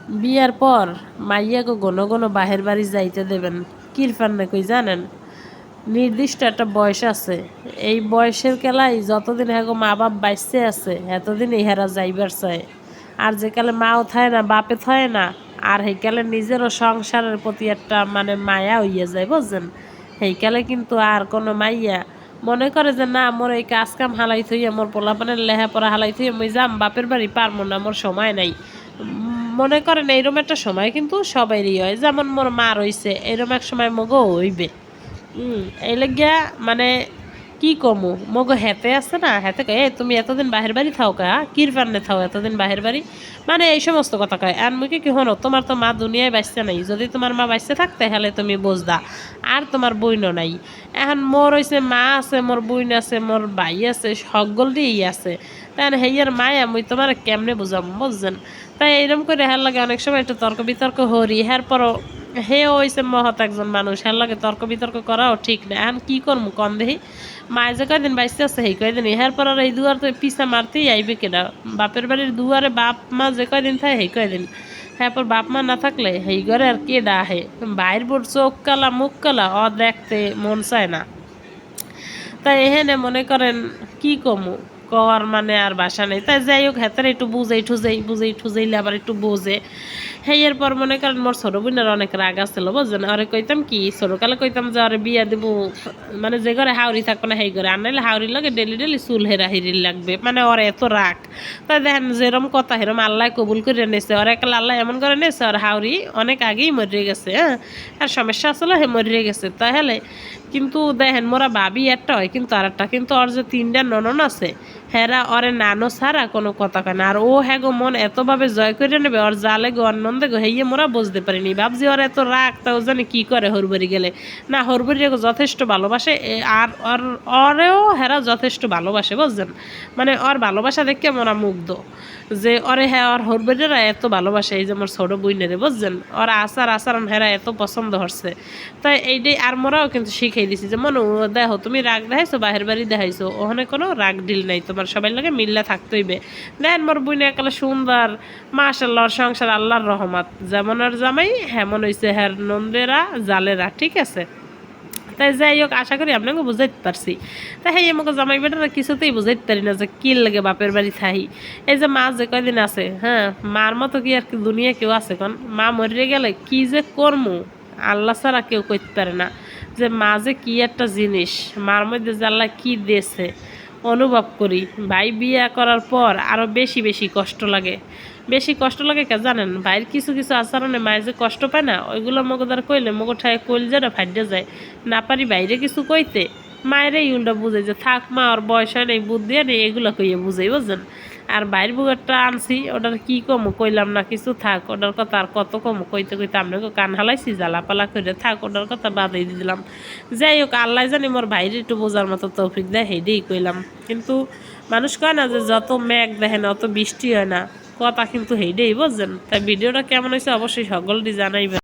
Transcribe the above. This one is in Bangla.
বিয়ার পর মাইয়াকে ঘন ঘন বাহের বাড়ি যাইতে দেবেন কিরফান না কই জানেন? নির্দিষ্ট একটা বয়স আছে, এই বয়সের কেলাই যতদিন হ্যাঁ মা বাপ বাইসে আছে এতদিন ইহারা যাইবার চায়। আর যেকালে মাও থায় না বাপে থয় না, আর সেইকালে নিজেরও সংসারের প্রতি একটা মানে মায়া হইয়া যায় বুঝছেন। সেইকালে কিন্তু আর কোনো মাইয়া মনে করে যে না মোর এই কাজ কাম হালাই থইয়া মোর পোলাপানের লেহাপড়া হালাই থইয়া মই যাম বাপের বাড়ি, পারবো না, মোর সময় নাই। মনে করেন এইরকম একটা সময় কিন্তু সবাইরই হয়, যেমন মোর মা রইছে এরকম এক সময় মগও হইবে। এই লাগিয়া মানে কি কমু মগো হেতে আছে না, হেতে কয় এ তুমি এতদিন বাহির বাড়ি থাও কা কির পান্নে থাও এতদিন বাহির বাড়ি, মানে এই সমস্ত কথা কয়। আর মুখে কি হনো তোমার তো মা দুনিয়ায় বাঁচতে নাই, যদি তোমার মা বাঁচতে থাকতে হলে তুমি বুঝদা, আর তোমার বইনও নাই। এখন মোর হইছে মা আছে, মোর বইন আছে, মোর ভাই আছে, সকল দিয়েই আছে, তাই হেয়ার মায়া মুই তোমার কেমনে বুঝাম বুঝছেন। তাই এইরকম করে হের লাগে অনেক সময় একটু তর্ক বিতর্ক হরি, হের পরও হেও হইছে মহৎ একজন মানুষ, হের লাগে তর্ক বিতর্ক করাও ঠিক না। এখন কি করবো কম দেখি, মায়ে যে কয়দিন বাইসতে আছে সেই কয়দিন, হের পর আর এই দুয়ার তো পিছা মারতেই আইবে কেনা, বাপের বাড়ির দুয়ারে বাপ মা যে কয়দিন থাকে সেই কয়দিন, হ্যাঁ পর বাপ মা না থাকলে সেই ঘরে আর কে ডাহে, বাইর বোর চোখ কালা মুখ কালা অ দেখতে মন চায় না। তাই এখানে মনে করেন কি কমু কর মানে আর বাসা নেই। তাই যাই হোক হেতারে একটু বুঝেই ঠুজাইলে আবার একটু বোঝে। হ্যাঁ এরপর মনে করেন মোর ছোট বোনের অনেক রাগ আসছিল বুঝছেন, আরে কইতাম কি ছোটকালে কইতাম যে আরে বিয়া দেব, মানে যে ঘরে হাওড়ি থাকবো না সেই ঘরে, আর নাইলে হাওড়ির লগে ডেলি ডেলি চুল হেরাহিরি লাগবে, মানে ওর এত রাগ। তাই দেখেন যেরম কথা হেরম আল্লাহ কবুল করে নিয়েছে, ওর একটা আল্লাহ এমন করে নিয়েছে আর হাওড়ি অনেক আগেই মরিয়ে গেছে। হ্যাঁ আর সমস্যা আসলে হে মরিয়ে গেছে তাহলে, কিন্তু দেখেন মোরা ভাবি একটা হয় কিন্তু আর একটা, কিন্তু ওর যে তিনটা ননন আছে হেরা ওরে নানো ছাড়া কোনো কথা কয় না, আর ও হ্যাঁ গো মন এতভাবে জয় করে নেবে ওর জালে গো আনন্দে গো হেয়ে মোরা বুঝতে পারিনি, ভাবছি ওর এত রাগ তাও জানি কি করে হরবাড়ি গেলে। না হরবাড়ি যথেষ্ট ভালোবাসে, আর ওর ওরেও হেরা যথেষ্ট ভালোবাসে বুঝছেন, মানে ওর ভালোবাসা দেখে মোরা মুগ্ধ যে ওরে হ্যাঁ ওর হরবাড়িরা এত ভালোবাসে, এই যে আমার ছোট বইনেরে বুঝছেন ওর আচারণ হেরা এত পছন্দ হচ্ছে। তাই এইটাই আর মোরাও কিন্তু শিখাই দিছি যে মনু দেখো তুমি রাগ দেখাইছো বাহির বাড়ি দেখাইছো, ওখানে কোনো রাগ ডিল নাই, তোমার সবাই লাগে মিল্লা থাকতে হইবে। দেখেন মোর বইনে একালে সুন্দর মাশাআল্লাহর সংসার আল্লাহর রহমত, যেমন আর জামাই হেমন হইছে হ্যার নন্দেরা জালেরা, ঠিক আছে। তাই যাই হোক আশা করি আপনাকে বুঝাইতে পারছি। তাই হ্যাঁ আমাকে জামাই বেটারা কিছুতেই বুঝাইতে পারি না যে কি লাগে বাপের বাড়ি থাই। এই যে মা যে কয়দিন আছে, হ্যাঁ মার মতো কি আর কি দুনিয়া কেউ আছে কোন, মা মরে গেলে কি যে করমু আল্লাহ ছাড়া কেউ কইতে পারে না, যে মা যে কি একটা জিনিস, মার মধ্যে যে আল্লাহ কি দিয়েছে অনুভব করি। ভাই বিয়ে করার পর আরও বেশি বেশি কষ্ট লাগে, বেশি কষ্ট লাগে কে জানেন, ভাইয়ের কিছু কিছু আচরণে মায়ের যে কষ্ট পায় না ওইগুলো মগদার কইলে মগো ঠায় কইল যেটা ফাইটে যায়, না পারি বাইরে কিছু কইতে মায়েরই উল্টা বুঝে যে থাক মা ওর বয়স হয় নেই বুদ্ধি নেই এগুলো কইয়ে বুঝাই বুঝছেন। আর বাইরের বুকেরটা আনছি ওটার কি কমো কইলাম না কিছু, থাক ওটার কথা আর কত কমো কইতে কইতে আপনাকে কান হালাইছি জ্বালাপালা করে, থাক ওটার কথা বাদই দিলাম। যাই হোক আল্লাহ জানি মোর ভাইরে একটু বোঝার মতো তৌফিক দেয় হেডেই কইলাম। কিন্তু মানুষ কয় না যে যত মেঘ দেখে না অত বৃষ্টি হয় না, কথা কিন্তু হেডেই বুঝছেন। তাই ভিডিওটা কেমন হয়েছে অবশ্যই সকলটি জানাইবেন।